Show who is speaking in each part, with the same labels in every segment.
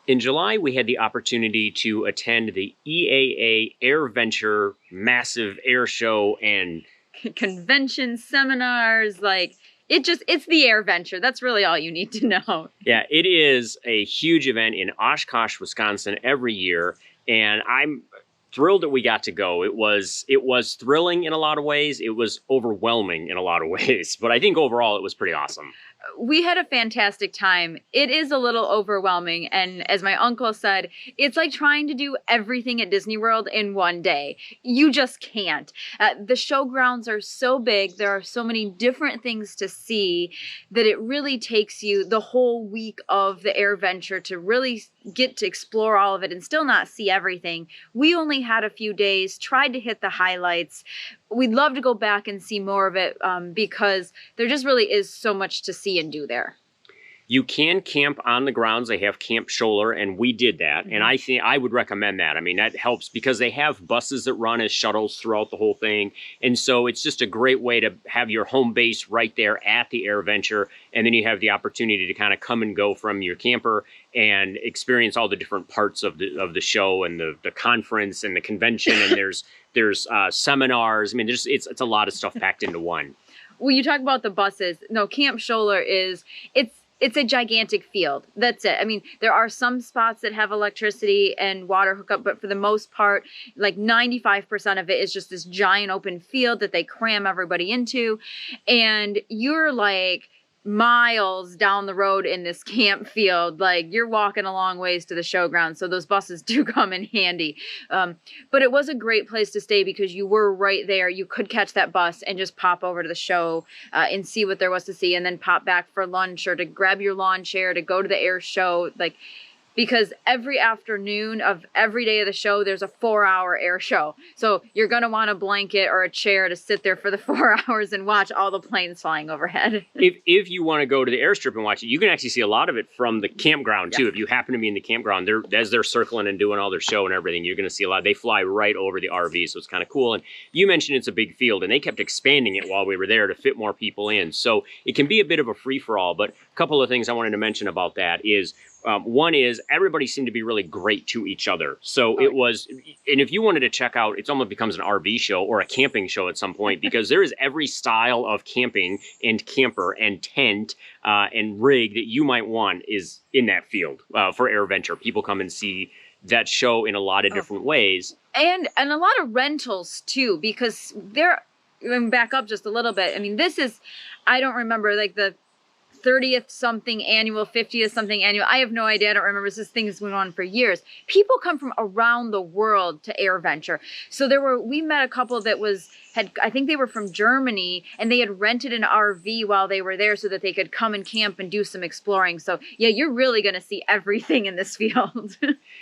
Speaker 1: In July, we had the opportunity to attend the EAA Airventure massive air show and
Speaker 2: convention seminars. Like, it's the Airventure. That's really all you need to know.
Speaker 1: Yeah, it is a huge event in Oshkosh, Wisconsin every year, and I'm thrilled that we got to go. It was thrilling in a lot of ways. It was overwhelming in a lot of ways, but I think overall it was pretty awesome.
Speaker 2: We had a fantastic time. It is a little overwhelming, and as my uncle said, it's like trying to do everything at Disney World in one day. You just can't. The showgrounds are so big, there are so many different things to see, that it really takes you the whole week of the Airventure to really get to explore all of it and still not see everything. We only had a few days, tried to hit the highlights. We'd love to go back and see more of it because there just really is so much to see and do there.
Speaker 1: You can camp on the grounds. They have Camp Scholler, and we did that. And I think I would recommend that. I mean, that helps because they have buses that run as shuttles throughout the whole thing. And so it's just a great way to have your home base right there at the Airventure. And then you have the opportunity to kind of come and go from your camper and experience all the different parts of the show and the conference and the convention. And there's seminars. I mean, it's a lot of stuff packed into one.
Speaker 2: Well, you talk about the buses. No, Camp Scholler it's a gigantic field. That's it. I mean, there are some spots that have electricity and water hookup, but for the most part, like 95% of it is just this giant open field that they cram everybody into. And you're like miles down the road in this camp field. Like, you're walking a long ways to the showground, so those buses do come in handy. But it was a great place to stay because you were right there. You could catch that bus and just pop over to the show and see what there was to see, and then pop back for lunch or to grab your lawn chair to go to the air show. Like, because every afternoon of every day of the show, there's a 4-hour air show. So you're going to want a blanket or a chair to sit there for the 4 hours and watch all the planes flying overhead.
Speaker 1: If you want to go to the airstrip and watch it, you can actually see a lot of it from the campground, too. Yeah. If you happen to be in the campground, as they're circling and doing all their show and everything, you're going to see a lot. They fly right over the RV, so it's kind of cool. And you mentioned it's a big field, and they kept expanding it while we were there to fit more people in. So it can be a bit of a free-for-all, but a couple of things I wanted to mention about that is, one is everybody seemed to be really great to each other. So it was, and if you wanted to check out, it almost becomes an RV show or a camping show at some point because there is every style of camping and camper and tent and rig that you might want is in that field for Airventure. People come and see that show in a lot of different ways.
Speaker 2: And a lot of rentals too, because back up just a little bit. I mean, this is, I don't remember, like the 30th something annual, 50th something annual. I have no idea. I don't remember. This thing has been on for years. People come from around the world to Airventure. So we met a couple that I think they were from Germany, and they had rented an RV while they were there so that they could come and camp and do some exploring. So yeah, you're really going to see everything in this field.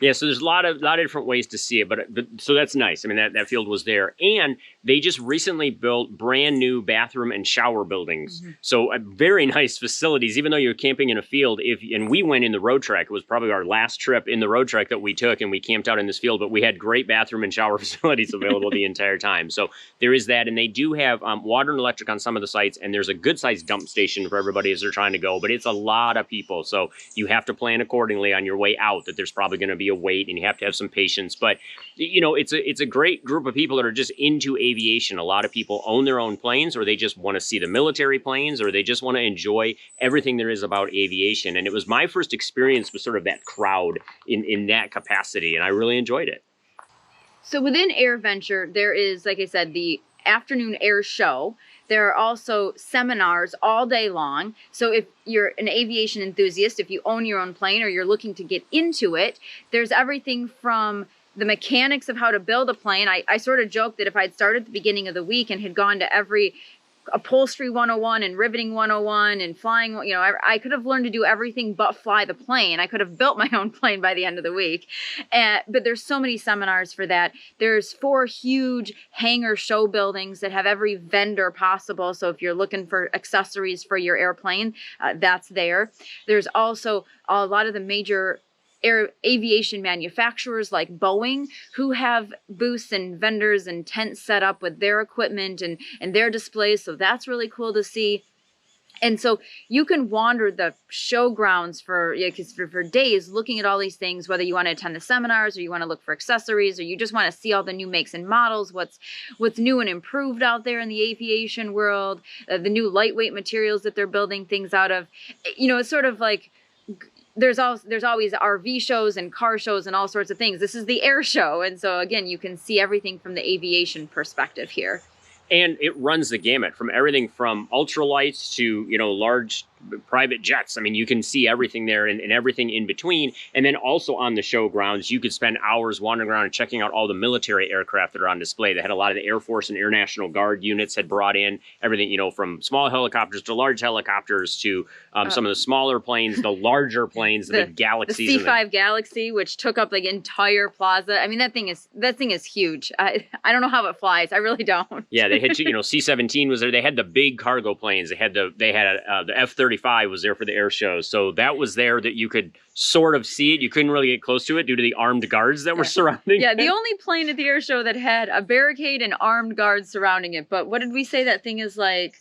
Speaker 1: Yeah, so there's a lot of different ways to see it, but so that's nice. I mean, that field was there, and they just recently built brand new bathroom and shower buildings. Mm-hmm. So very nice facilities, even though you're camping in a field. And we went in the road trek. It was probably our last trip in the road trek that we took, and we camped out in this field, but we had great bathroom and shower facilities available the entire time. So there is that, and they do have water and electric on some of the sites, and there's a good-sized dump station for everybody as they're trying to go, but it's a lot of people, so you have to plan accordingly on your way out that there's probably going to be a wait, and you have to have some patience. But you know, it's a great group of people that are just into aviation. A lot of people own their own planes, or they just want to see the military planes, or they just want to enjoy everything there is about aviation. And it was my first experience with sort of that crowd in that capacity, and I really enjoyed it.
Speaker 2: So within Airventure, there is, like I said, the afternoon air show. There are also seminars all day long. So if you're an aviation enthusiast, if you own your own plane or you're looking to get into it, there's everything from the mechanics of how to build a plane. I sort of joked that if I'd started at the beginning of the week and had gone to every upholstery 101 and riveting 101 and flying, you know, I could have learned to do everything but fly the plane. I could have built my own plane by the end of the week. But there's so many seminars for that. There's 4 huge hangar show buildings that have every vendor possible. So if you're looking for accessories for your airplane, that's there. There's also a lot of the major aviation manufacturers like Boeing, who have booths and vendors and tents set up with their equipment and their displays. So that's really cool to see. And so you can wander the showgrounds for days looking at all these things, whether you want to attend the seminars or you want to look for accessories or you just want to see all the new makes and models, what's new and improved out there in the aviation world, the new lightweight materials that they're building things out of. It's sort of like there's always RV shows and car shows and all sorts of things. This is the air show. And so, again, you can see everything from the aviation perspective here.
Speaker 1: And it runs the gamut from everything from ultralights to, large private jets. I mean, you can see everything there and everything in between. And then also on the show grounds, you could spend hours wandering around and checking out all the military aircraft that are on display. They had a lot of the Air Force and Air National Guard units had brought in everything, from small helicopters to large helicopters to some of the smaller planes, the larger planes, the Galaxies.
Speaker 2: The C-5 Galaxy, which took up the entire plaza. I mean, that thing is huge. I don't know how it flies. I really don't.
Speaker 1: Yeah, they had C-17 was there. They had the big cargo planes. They had the F-35 was there for the air shows. So that was there that you could sort of see it. You couldn't really get close to it due to the armed guards that were surrounding it.
Speaker 2: Yeah, the only plane at the air show that had a barricade and armed guards surrounding it. But what did we say that thing is like?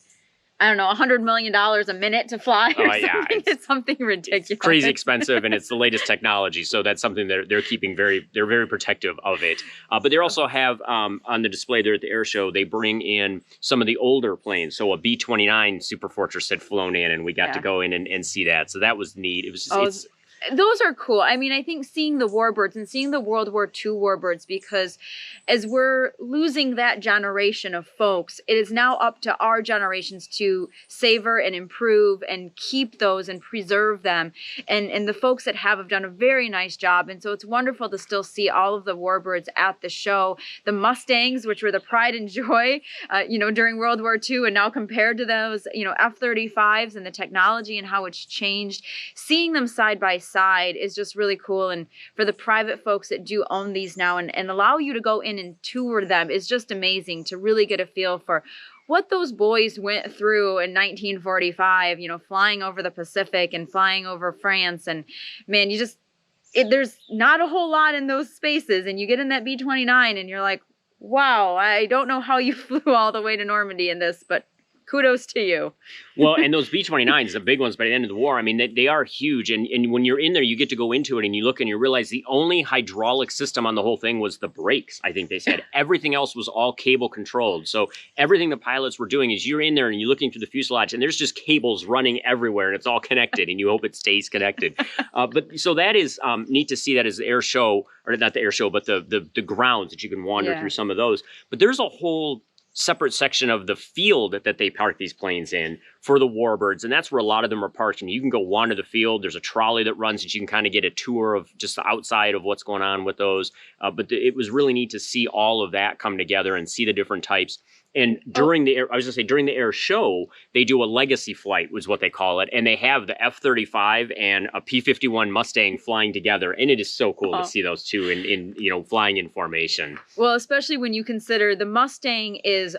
Speaker 2: I don't know, $100 million a minute to fly or something. Yeah, it's something ridiculous.
Speaker 1: It's crazy expensive, and it's the latest technology. So that's something that they're keeping they're very protective of it. But they also have on the display there at the air show, they bring in some of the older planes. So a B-29 Super Fortress had flown in, and we got to go in and see that. So that was neat. It was just,
Speaker 2: those are cool. I mean, I think seeing the warbirds and seeing the World War II warbirds, because as we're losing that generation of folks, it is now up to our generations to savor and improve and keep those and preserve them. And the folks that have done a very nice job. And so it's wonderful to still see all of the warbirds at the show. The Mustangs, which were the pride and joy, during World War II, and now compared to those, F-35s and the technology and how it's changed, seeing them side by side is just really cool. And for the private folks that do own these now and allow you to go in and tour them is just amazing to really get a feel for what those boys went through in 1945, flying over the Pacific and flying over France. And man, there's not a whole lot in those spaces. And you get in that B-29 and you're like, wow, I don't know how you flew all the way to Normandy in this, but kudos to you.
Speaker 1: Well, and those B-29s, the big ones by the end of the war, I mean, they are huge. And when you're in there, you get to go into it and you look and you realize the only hydraulic system on the whole thing was the brakes, I think they said. Everything else was all cable controlled. So everything the pilots were doing is you're in there and you're looking through the fuselage and there's just cables running everywhere and it's all connected and you hope it stays connected. But so that is neat to see that as the air show, or not the air show, but the grounds that you can wander through some of those. But there's a whole separate section of the field that they park these planes in for the warbirds, and that's where a lot of them are parked. And you can go wander the field. There's a trolley that runs that you can kind of get a tour of just the outside of what's going on with those. But it was really neat to see all of that come together and see the different types. And during the air show, they do a legacy flight, was what they call it, and they have the F-35 and a P-51 Mustang flying together, and it is so cool to see those two in flying in formation.
Speaker 2: Well, especially when you consider the Mustang is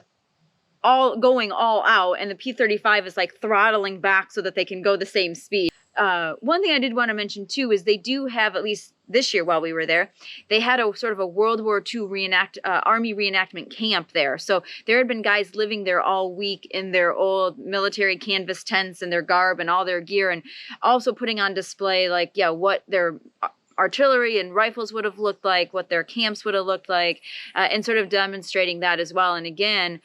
Speaker 2: going all out, and the P-35 is like throttling back so that they can go the same speed. One thing I did want to mention too is they do have, at least this year while we were there, they had a sort of a World War II Army reenactment camp there. So there had been guys living there all week in their old military canvas tents and their garb and all their gear, and also putting on display what their artillery and rifles would have looked like, what their camps would have looked like, and sort of demonstrating that as well. And again,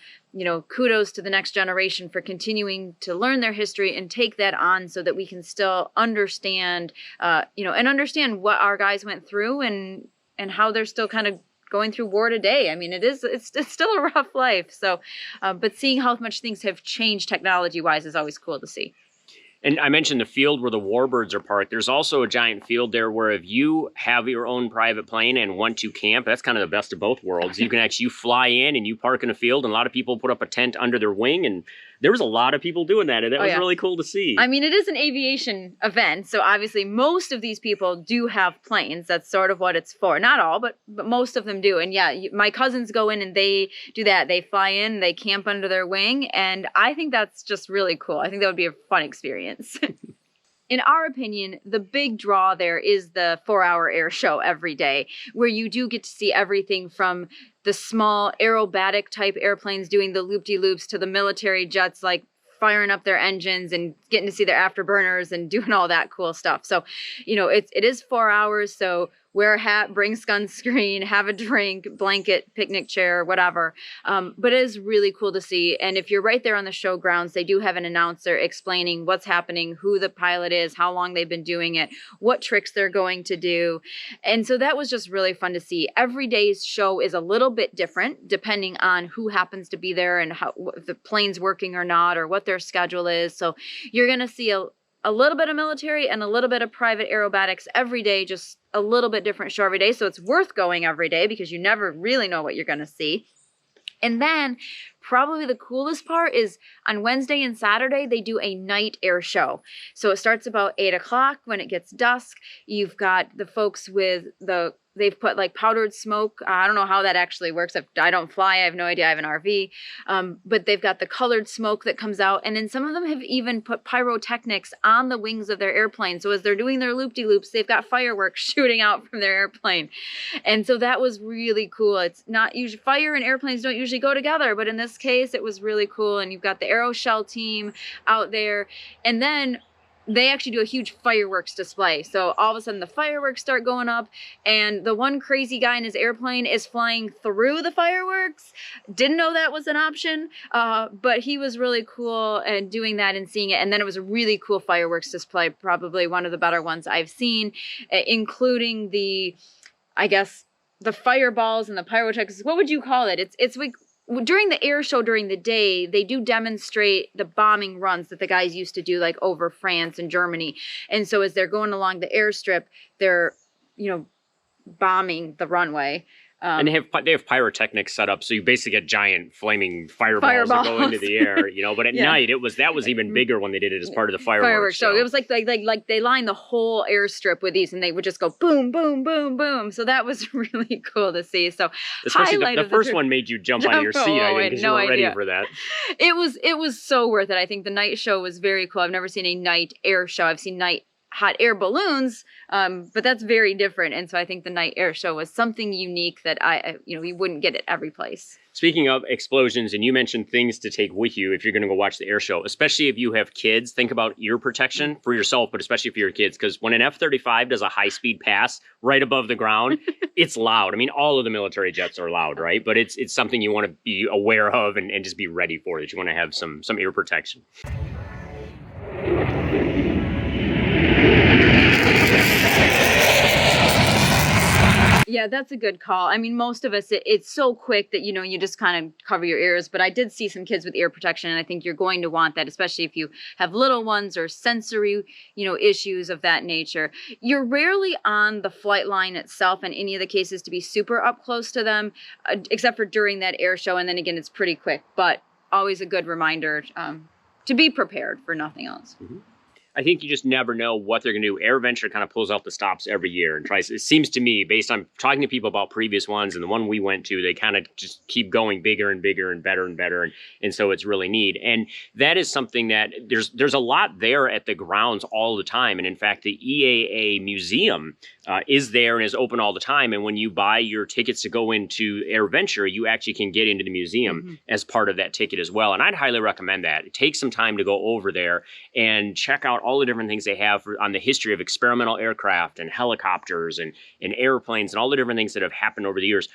Speaker 2: kudos to the next generation for continuing to learn their history and take that on so that we can still understand, and understand what our guys went through and how they're still kind of going through war today. I mean, it's still a rough life. So, but seeing how much things have changed technology-wise is always cool to see.
Speaker 1: And I mentioned the field where the warbirds are parked. There's also a giant field there where if you have your own private plane and want to camp, that's kind of the best of both worlds. You can actually fly in and you park in a field, and a lot of people put up a tent under their wing, and there was a lot of people doing that, and that was really cool to see.
Speaker 2: I mean, it is an aviation event, so obviously most of these people do have planes. That's sort of what it's for. Not all, but most of them do. And yeah, my cousins go in and they do that. They fly in, they camp under their wing, and I think that's just really cool. I think that would be a fun experience. In our opinion, the big draw there is the 4-hour air show every day, where you do get to see everything from the small aerobatic type airplanes doing the loop-de-loops to the military jets firing up their engines and getting to see their afterburners and doing all that cool stuff. So, it is 4 hours. So wear a hat, bring sunscreen, have a drink, blanket, picnic chair, whatever. But it is really cool to see. And if you're right there on the show grounds, they do have an announcer explaining what's happening, who the pilot is, how long they've been doing it, what tricks they're going to do. And so that was just really fun to see. Every day's show is a little bit different depending on who happens to be there and how, if the plane's working or not, or what their schedule is. So you're going to see a little bit of military and a little bit of private aerobatics every day, just a little bit different show every day. So it's worth going every day because you never really know what you're going to see. And then probably the coolest part is on Wednesday and Saturday, they do a night air show. So it starts about 8 o'clock when it gets dusk. You've got the folks with they've put like powdered smoke. I don't know how that actually works. I don't fly. I have no idea. I have an RV. But they've got the colored smoke that comes out. And then some of them have even put pyrotechnics on the wings of their airplane. So as they're doing their loop-de-loops, they've got fireworks shooting out from their airplane. And so that was really cool. It's not usually, fire and airplanes don't usually go together, but in this case, it was really cool. And you've got the aeroshell team out there. And then they actually do a huge fireworks display. So all of a sudden the fireworks start going up and the one crazy guy in his airplane is flying through the fireworks. Didn't know that was an option, but he was really cool and doing that and seeing it. And then it was a really cool fireworks display, probably one of the better ones I've seen, including the fireballs and the pyrotechnics. What would you call it? It's like, during the air show during the day, they do demonstrate the bombing runs that the guys used to do like over France and Germany. And so as they're going along the airstrip, they're, bombing the runway.
Speaker 1: And they have pyrotechnics set up, so you basically get giant flaming fireballs that go into the air, But at night, that was even bigger when they did it as part of the fireworks show.
Speaker 2: So it was like they lined the whole airstrip with these, and they would just go boom, boom, boom, boom. So that was really cool to see. So
Speaker 1: especially the first one made you jump out of your seat, I think, because you weren't ready for that.
Speaker 2: It was so worth it. I think the night show was very cool. I've never seen a night air show. I've seen night hot air balloons, but that's very different. And so I think the night air show was something unique that you wouldn't get at every place.
Speaker 1: Speaking of explosions, and you mentioned things to take with you if you're going to go watch the air show, especially if you have kids, think about ear protection for yourself, but especially for your kids, because when an F-35 does a high-speed pass right above the ground, it's loud. I mean, all of the military jets are loud, right? But it's something you want to be aware of and just be ready for, that you want to have some ear protection.
Speaker 2: Yeah, that's a good call. I mean, most of us, it's so quick that, you just kind of cover your ears. But I did see some kids with ear protection, and I think you're going to want that, especially if you have little ones or sensory, issues of that nature. You're rarely on the flight line itself in any of the cases to be super up close to them, except for during that air show. And then again, it's pretty quick, but always a good reminder to be prepared for nothing else.
Speaker 1: Mm-hmm. I think you just never know what they're going to do. Airventure kind of pulls out the stops every year and tries. It seems to me, based on talking to people about previous ones and the one we went to, they kind of just keep going bigger and bigger and better and better. And so it's really neat. And that is something that there's a lot there at the grounds all the time. And in fact, the EAA Museum is there and is open all the time. And when you buy your tickets to go into Airventure, you actually can get into the museum as part of that ticket as well. And I'd highly recommend that. Take some time to go over there and check out all the different things they have on the history of experimental aircraft and helicopters and airplanes and all the different things that have happened over the years.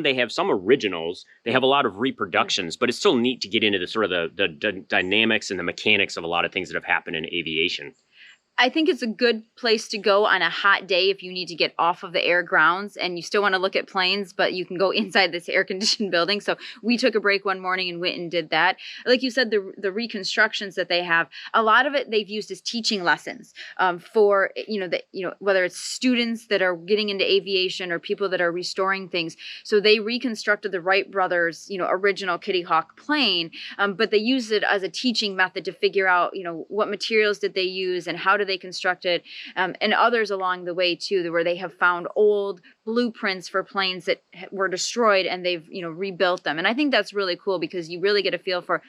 Speaker 1: They have some originals. They have a lot of reproductions, but it's still neat to get into the sort of the dynamics and the mechanics of a lot of things that have happened in aviation.
Speaker 2: I think it's a good place to go on a hot day if you need to get off of the air grounds and you still want to look at planes, but you can go inside this air-conditioned building. So we took a break one morning and went and did that. Like you said, the reconstructions that they have, a lot of it they've used as teaching lessons for, whether it's students that are getting into aviation or people that are restoring things. So they reconstructed the Wright brothers, original Kitty Hawk plane, but they used it as a teaching method to figure out, what materials did they use and how do they construct it, and others along the way too, where they have found old blueprints for planes that were destroyed and they've rebuilt them. And I think that's really cool because you really get a feel for,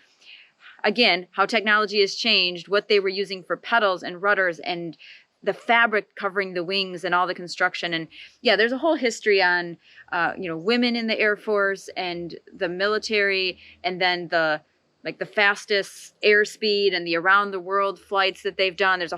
Speaker 2: again, how technology has changed, what they were using for pedals and rudders and the fabric covering the wings and all the construction. And yeah, there's a whole history on women in the Air Force and the military, and then the like the fastest airspeed and the around the world flights that they've done. There's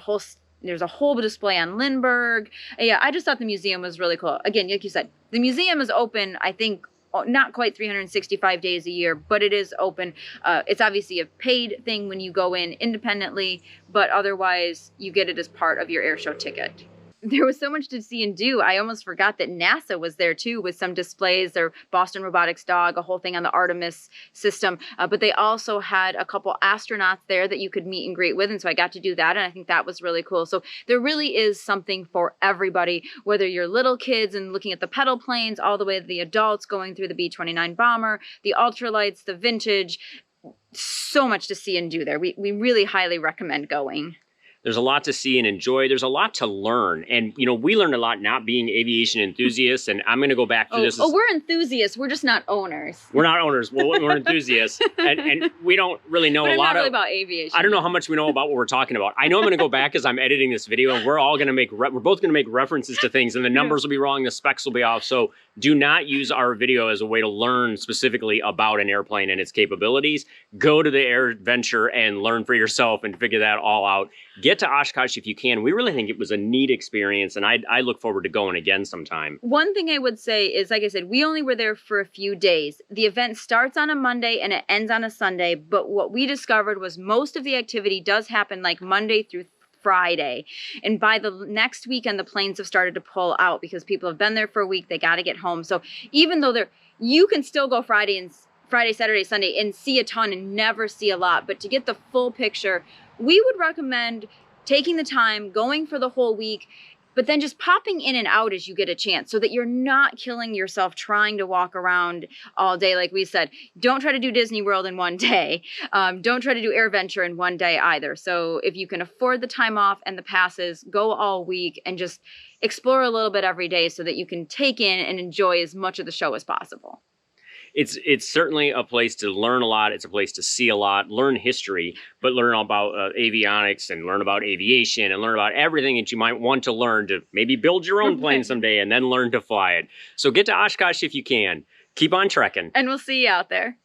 Speaker 2: a whole display on Lindbergh. Yeah, I just thought the museum was really cool. Again, like you said, the museum is open, I think, not quite 365 days a year, but it is open. It's obviously a paid thing when you go in independently, but otherwise you get it as part of your air show ticket. There was so much to see and do. I almost forgot that NASA was there too with some displays, their Boston Robotics dog, a whole thing on the Artemis system. But they also had a couple astronauts there that you could meet and greet with. And so I got to do that. And I think that was really cool. So there really is something for everybody, whether you're little kids and looking at the pedal planes, all the way to the adults going through the B-29 bomber, the ultralights, the vintage. So much to see and do there. We really highly recommend going.
Speaker 1: There's a lot to see and enjoy. There's a lot to learn. And, you know, we learned a lot not being aviation enthusiasts. And I'm going to go back to this.
Speaker 2: We're enthusiasts. We're just not owners.
Speaker 1: We're not owners. We're enthusiasts. And we don't really know a lot
Speaker 2: really about aviation.
Speaker 1: I don't know how much we know about what we're talking about. I know I'm going to go back as I'm editing this video, and we're all going to we're both going to make references to things, and the numbers will be wrong, the specs will be off. So do not use our video as a way to learn specifically about an airplane and its capabilities. Go to the Airventure and learn for yourself and figure that all out. Get to Oshkosh if you can. We really think it was a neat experience, and I look forward to going again sometime.
Speaker 2: One thing I would say is, like I said, we only were there for a few days. The event starts on a Monday and it ends on a Sunday, but what we discovered was most of the activity does happen like Monday through Friday. And by the next weekend, the planes have started to pull out because people have been there for a week. They got to get home. So even though you can still go Friday, Saturday, Sunday and see a ton and never see a lot. But to get the full picture, we would recommend taking the time, going for the whole week, but then just popping in and out as you get a chance so that you're not killing yourself trying to walk around all day. Like we said, don't try to do Disney World in one day. Don't try to do Airventure in one day either. So if you can afford the time off and the passes, go all week and just explore a little bit every day so that you can take in and enjoy as much of the show as possible.
Speaker 1: It's certainly a place to learn a lot. It's a place to see a lot, learn history, but learn about avionics and learn about aviation and learn about everything that you might want to learn to maybe build your own plane someday and then learn to fly it. So get to Oshkosh if you can. Keep on trekking.
Speaker 2: And we'll see you out there.